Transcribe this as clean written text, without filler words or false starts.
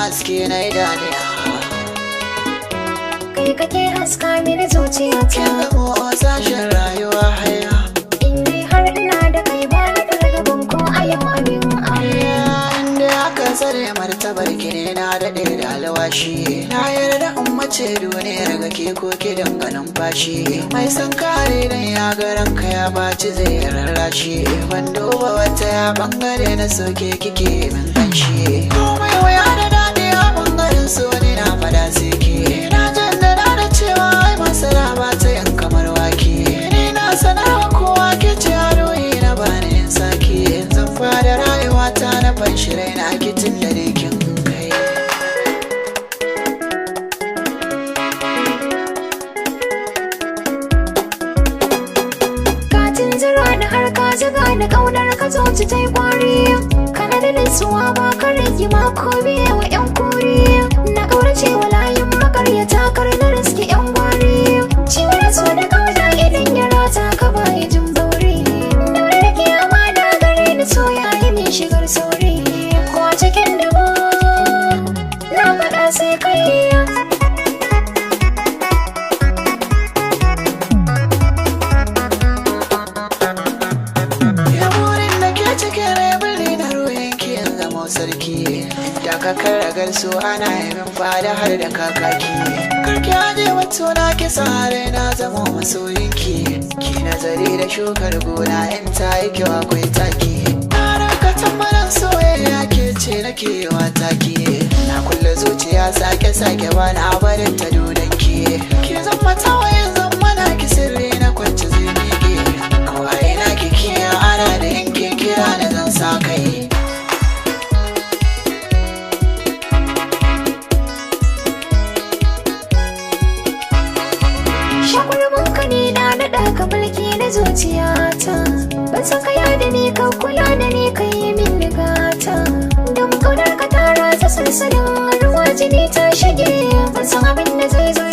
haske na idaniya. Kai kake haska mini zuciyata. Kin zamo sashen rayuwa haya. Indai har ina da kai ba na fargaban ko a yau abin aya. Inda aka tsare martabar ki ne na daɗe da alwashi. Na yarda in mace duniyar ga ke ko ki dinga numfashi. Mai san kare dan ya ga ranka ya baci zai rarrashi. Ban duba wata ya bangare na soke kike min kanshi. Komai waya da daɗi a bangaren so ne na fada sai ke. Na jaddada da cewa ai masara ba ta yin kamar wake. Ni na sanarwa kowa ke ce haroyi na bani in sake. Zan fada rayuwata na fanshi raina kitin da kin kai. Katin zira da har ka ziga da ƙaunar ka zoci ta yi kwari. Kana da nutsuwa ba ka rage mako biya wa 'yan kuri. Na ƙaurace wa layin makaryata kar na riski 'yan gwari. Ciwon so da ƙauna idan ya rata ka baya jin bauri. Daure da ke amana gare ni so yayi min shigar sauri. Ko a cikin dubu na faɗa sai kai. Sarki da kakar ragar su ana yamin fada har da kakaki. Karki aje wato na kisa hare na zama masoyinki. Ki nazari da shukar gona in ta yi kyau akwai taki. Tarar ka tambaran soyayya ke ce nake wa taki. Na kulle zuciya sake ba na barin ta dodonki. Ki zama tawayen zama na ki sirri na kwance zai miƙe. Kawai na kiki ana da yanke kira da zan sa kai. Shagulmanka ne na naɗa ka mulki na zuciyata. Ban san ka da ni ka kula da ni ka yi min ligata. Don ƙaunar ka tara ta sansanin ruwa jini ta shige. Ban san abin da zai zo